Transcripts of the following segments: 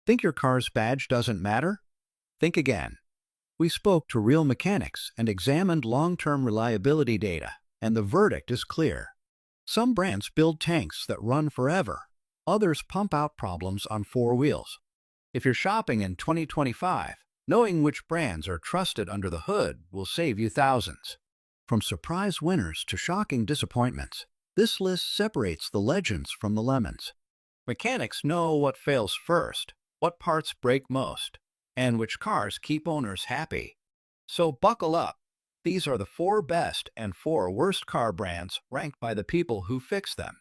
Think your car's badge doesn't matter? Think again. We spoke to real mechanics and examined long-term reliability data, and the verdict is clear. Some brands build tanks that run forever. Others pump out problems on four wheels. If you're shopping in 2025, knowing which brands are trusted under the hood will save you thousands. From surprise winners to shocking disappointments, this list separates the legends from the lemons. Mechanics know what fails first, what parts break most, and which cars keep owners happy. So buckle up. These are the 4 best and 4 worst car brands ranked by the people who fix them.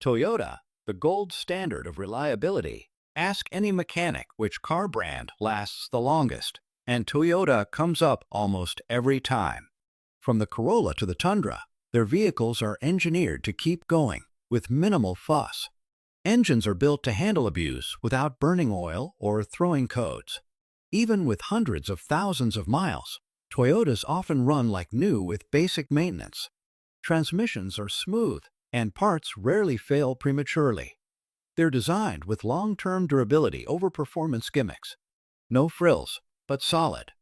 Toyota, the gold standard of reliability. Ask any mechanic which car brand lasts the longest, and Toyota comes up almost every time. From the Corolla to the Tundra, their vehicles are engineered to keep going with minimal fuss. Engines are built to handle abuse without burning oil or throwing codes. Even with hundreds of thousands of miles, Toyotas often run like new with basic maintenance. Transmissions are smooth, and parts rarely fail prematurely. They're designed with long-term durability over performance gimmicks. No frills, but solid.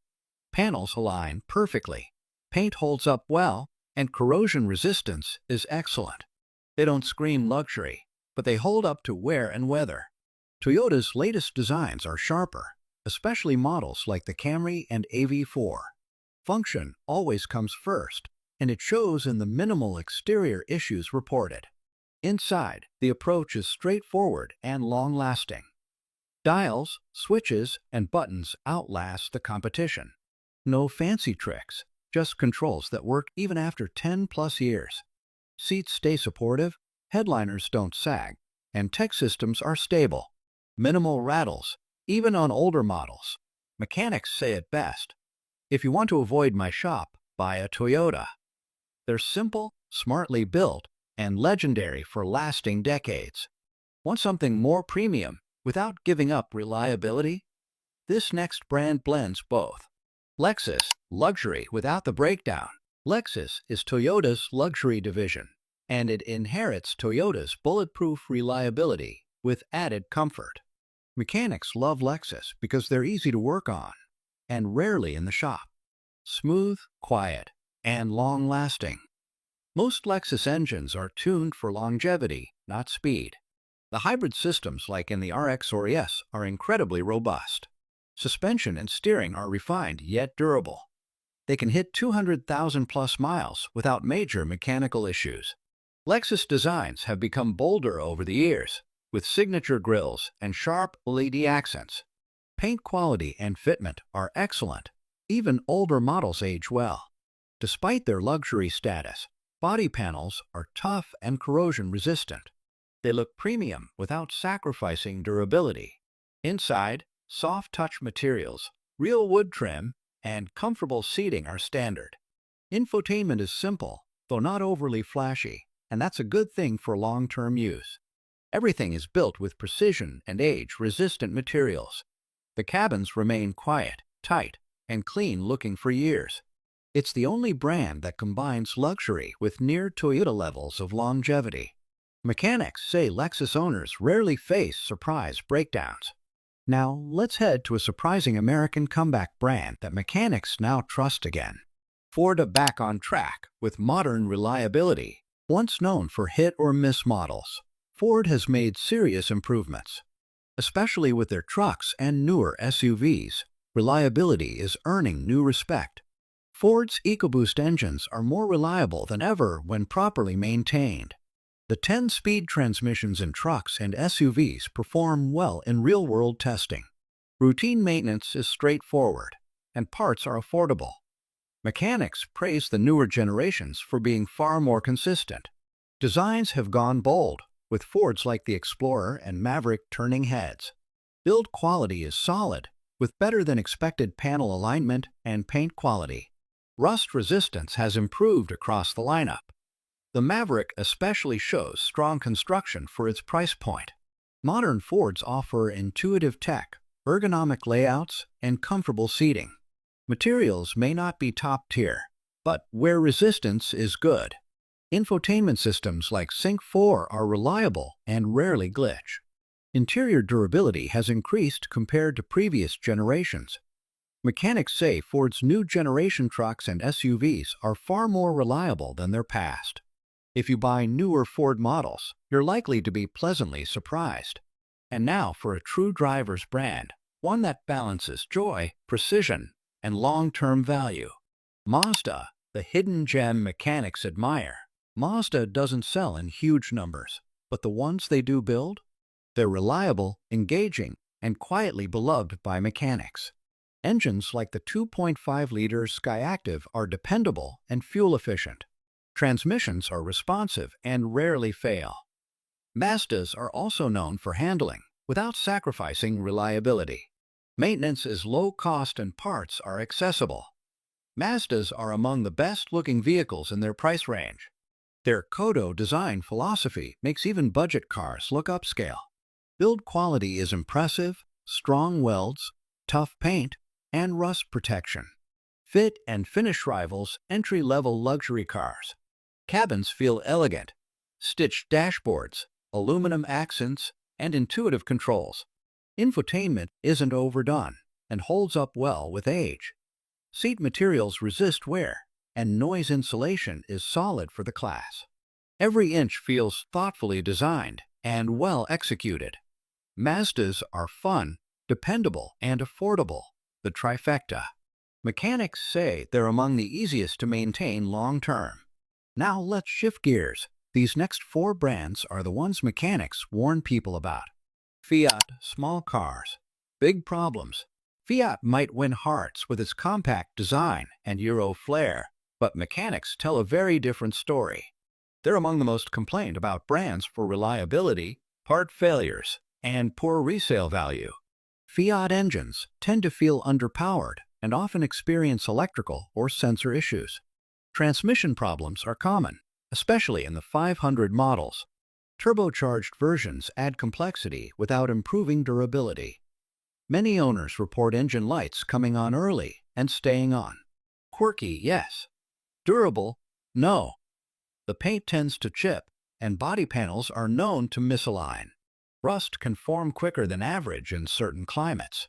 Panels align perfectly. Paint holds up well, and corrosion resistance is excellent. They don't scream luxury, but they hold up to wear and weather. Toyota's latest designs are sharper, especially models like the Camry and AV4. Function always comes first, and it shows in the minimal exterior issues reported. Inside, the approach is straightforward and long-lasting. Dials, switches, and buttons outlast the competition. No fancy tricks, just controls that work even after 10+ years. Seats stay supportive, headliners don't sag, and tech systems are stable. Minimal rattles, even on older models. Mechanics say it best. If you want to avoid my shop, buy a Toyota. They're simple, smartly built, and legendary for lasting decades. Want something more premium without giving up reliability? This next brand blends both. Lexus, luxury without the breakdown. Lexus is Toyota's luxury division, and it inherits Toyota's bulletproof reliability with added comfort. Mechanics love Lexus because they're easy to work on and rarely in the shop. Smooth, quiet, and long-lasting. Most Lexus engines are tuned for longevity, not speed. The hybrid systems like in the RX or ES are incredibly robust. Suspension and steering are refined yet durable. They can hit 200,000+ miles without major mechanical issues. Lexus designs have become bolder over the years, with signature grilles and sharp LED accents. Paint quality and fitment are excellent. Even older models age well. Despite their luxury status, body panels are tough and corrosion-resistant. They look premium without sacrificing durability. Inside, soft touch materials, real wood trim, and comfortable seating are standard. Infotainment is simple, though not overly flashy, and that's a good thing for long-term use. Everything is built with precision and age-resistant materials. The cabins remain quiet, tight, and clean-looking for years. It's the only brand that combines luxury with near Toyota levels of longevity. Mechanics say Lexus owners rarely face surprise breakdowns. Now, let's head to a surprising American comeback brand that mechanics now trust again. Ford are back on track with modern reliability. Once known for hit-or-miss models, Ford has made serious improvements. Especially with their trucks and newer SUVs, reliability is earning new respect. Ford's EcoBoost engines are more reliable than ever when properly maintained. The 10-speed transmissions in trucks and SUVs perform well in real-world testing. Routine maintenance is straightforward, and parts are affordable. Mechanics praise the newer generations for being far more consistent. Designs have gone bold, with Fords like the Explorer and Maverick turning heads. Build quality is solid, with better-than-expected panel alignment and paint quality. Rust resistance has improved across the lineup. The Maverick especially shows strong construction for its price point. Modern Fords offer intuitive tech, ergonomic layouts, and comfortable seating. Materials may not be top-tier, but wear resistance is good. Infotainment systems like Sync 4 are reliable and rarely glitch. Interior durability has increased compared to previous generations. Mechanics say Ford's new generation trucks and SUVs are far more reliable than their past. If you buy newer Ford models, you're likely to be pleasantly surprised. And now for a true driver's brand, one that balances joy, precision, and long-term value. Mazda, the hidden gem mechanics admire. Mazda doesn't sell in huge numbers, but the ones they do build? They're reliable, engaging, and quietly beloved by mechanics. Engines like the 2.5-liter Skyactiv are dependable and fuel-efficient. Transmissions are responsive and rarely fail. Mazdas are also known for handling, without sacrificing reliability. Maintenance is low cost and parts are accessible. Mazdas are among the best-looking vehicles in their price range. Their Kodo design philosophy makes even budget cars look upscale. Build quality is impressive, strong welds, tough paint, and rust protection. Fit and finish rivals entry-level luxury cars. Cabins feel elegant. Stitched dashboards, aluminum accents, and intuitive controls. Infotainment isn't overdone and holds up well with age. Seat materials resist wear, and noise insulation is solid for the class. Every inch feels thoughtfully designed and well executed. Mazdas are fun, dependable, and affordable, the trifecta. Mechanics say they're among the easiest to maintain long-term. Now let's shift gears. These next 4 brands are the ones mechanics warn people about. Fiat, small cars, big problems. Fiat might win hearts with its compact design and Euro flair, but mechanics tell a very different story. They're among the most complained about brands for reliability, part failures, and poor resale value. Fiat engines tend to feel underpowered and often experience electrical or sensor issues. Transmission problems are common, especially in the 500 models. Turbocharged versions add complexity without improving durability. Many owners report engine lights coming on early and staying on. Quirky, yes. Durable, no. The paint tends to chip, and body panels are known to misalign. Rust can form quicker than average in certain climates.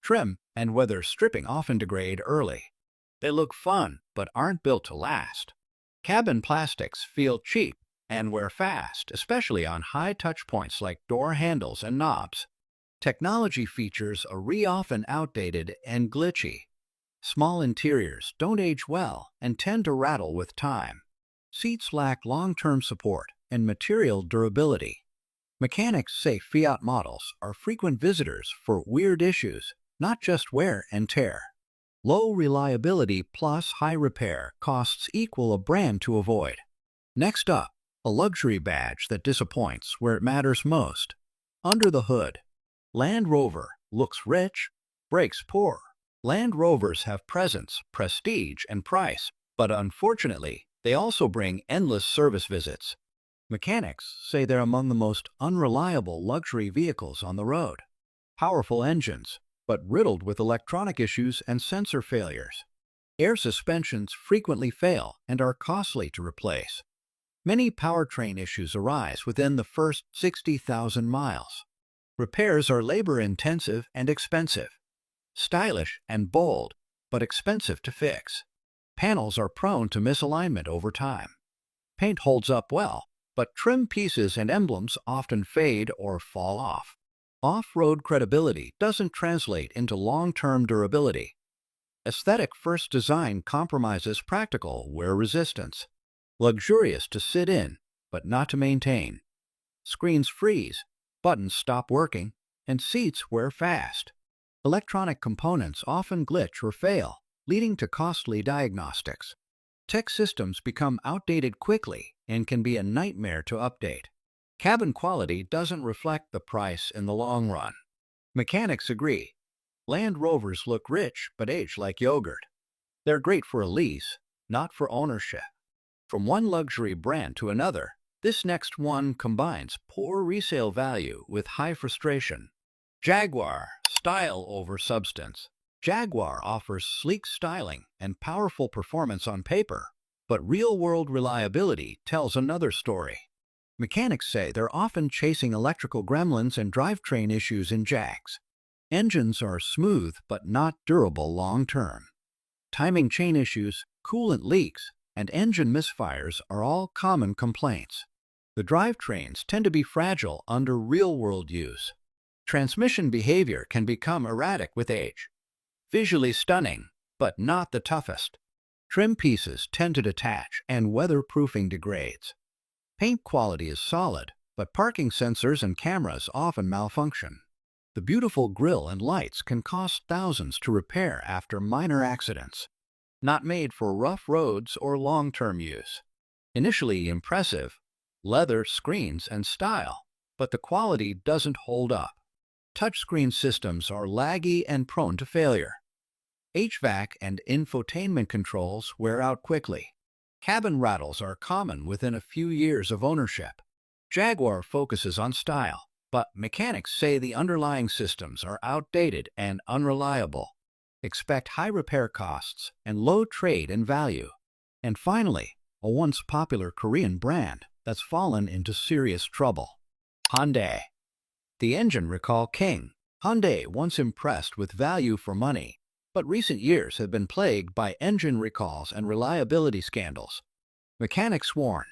Trim and weather stripping often degrade early. They look fun, but aren't built to last. Cabin plastics feel cheap and wear fast, especially on high touch points like door handles and knobs. Technology features are often outdated and glitchy. Small interiors don't age well and tend to rattle with time. Seats lack long-term support and material durability. Mechanics say Fiat models are frequent visitors for weird issues, not just wear and tear. Low reliability plus high repair costs equal a brand to avoid. Next up, a luxury badge that disappoints where it matters most. Under the hood. Land Rover looks rich, brakes poor. Land Rovers have presence, prestige, and price, but unfortunately, they also bring endless service visits. Mechanics say they're among the most unreliable luxury vehicles on the road. Powerful engines, but riddled with electronic issues and sensor failures. Air suspensions frequently fail and are costly to replace. Many powertrain issues arise within the first 60,000 miles. Repairs are labor-intensive and expensive. Stylish and bold, but expensive to fix. Panels are prone to misalignment over time. Paint holds up well, but trim pieces and emblems often fade or fall off. Off-road credibility doesn't translate into long-term durability. Aesthetic-first design compromises practical wear resistance. Luxurious to sit in, but not to maintain. Screens freeze, buttons stop working, and seats wear fast. Electronic components often glitch or fail, leading to costly diagnostics. Tech systems become outdated quickly and can be a nightmare to update. Cabin quality doesn't reflect the price in the long run. Mechanics agree. Land Rovers look rich but age like yogurt. They're great for a lease, not for ownership. From one luxury brand to another, this next one combines poor resale value with high frustration. Jaguar, style over substance. Jaguar offers sleek styling and powerful performance on paper, but real-world reliability tells another story. Mechanics say they're often chasing electrical gremlins and drivetrain issues in Jags. Engines are smooth but not durable long term. Timing chain issues, coolant leaks, and engine misfires are all common complaints. The drivetrains tend to be fragile under real-world use. Transmission behavior can become erratic with age. Visually stunning, but not the toughest. Trim pieces tend to detach and weatherproofing degrades. Paint quality is solid, but parking sensors and cameras often malfunction. The beautiful grille and lights can cost thousands to repair after minor accidents. Not made for rough roads or long-term use. Initially impressive, leather screens and style, but the quality doesn't hold up. Touchscreen systems are laggy and prone to failure. HVAC and infotainment controls wear out quickly. Cabin rattles are common within a few years of ownership. Jaguar focuses on style, but mechanics say the underlying systems are outdated and unreliable. Expect high repair costs and low trade-in value. And finally, a once popular Korean brand that's fallen into serious trouble. Hyundai. The engine recall king. Hyundai once impressed with value for money, but recent years have been plagued by engine recalls and reliability scandals. Mechanics warn,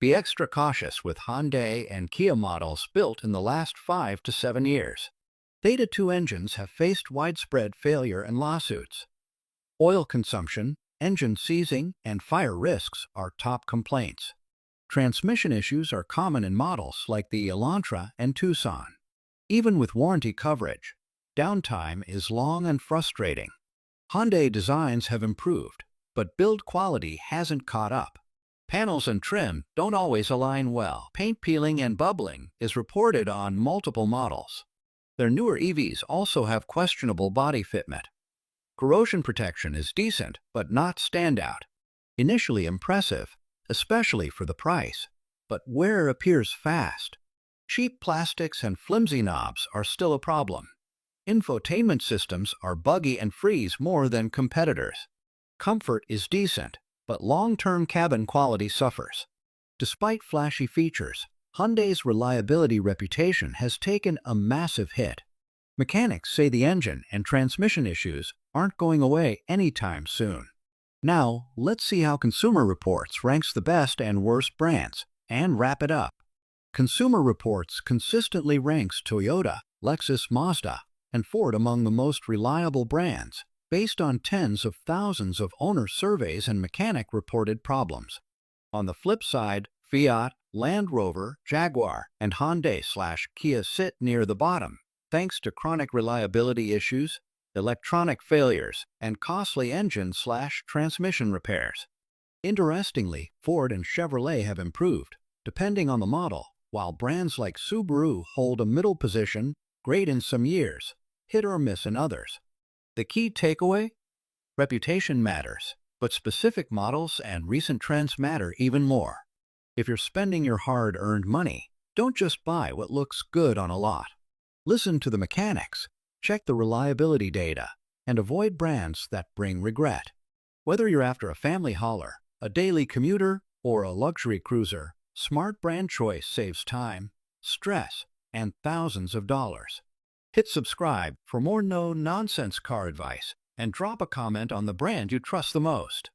be extra cautious with Hyundai and Kia models built in the last 5 to 7 years. Theta 2 engines have faced widespread failure and lawsuits. Oil consumption, engine seizing, and fire risks are top complaints. Transmission issues are common in models like the Elantra and Tucson. Even with warranty coverage, downtime is long and frustrating. Hyundai designs have improved, but build quality hasn't caught up. Panels and trim don't always align well. Paint peeling and bubbling is reported on multiple models. Their newer EVs also have questionable body fitment. Corrosion protection is decent, but not standout. Initially impressive, especially for the price, but wear appears fast. Cheap plastics and flimsy knobs are still a problem. Infotainment systems are buggy and freeze more than competitors. Comfort is decent, but long-term cabin quality suffers. Despite flashy features, Hyundai's reliability reputation has taken a massive hit. Mechanics say the engine and transmission issues aren't going away anytime soon. Now, let's see how Consumer Reports ranks the best and worst brands, and wrap it up. Consumer Reports consistently ranks Toyota, Lexus, Mazda, and Ford among the most reliable brands, based on tens of thousands of owner surveys and mechanic-reported problems. On the flip side, Fiat, Land Rover, Jaguar, and Hyundai/Kia sit near the bottom, thanks to chronic reliability issues, electronic failures, and costly engine/transmission repairs. Interestingly, Ford and Chevrolet have improved, depending on the model, while brands like Subaru hold a middle position, great in some years, hit or miss in others. The key takeaway? Reputation matters, but specific models and recent trends matter even more. If you're spending your hard-earned money, don't just buy what looks good on a lot. Listen to the mechanics, check the reliability data, and avoid brands that bring regret. Whether you're after a family hauler, a daily commuter, or a luxury cruiser, smart brand choice saves time, stress, and thousands of dollars. Hit subscribe for more no-nonsense car advice, and drop a comment on the brand you trust the most.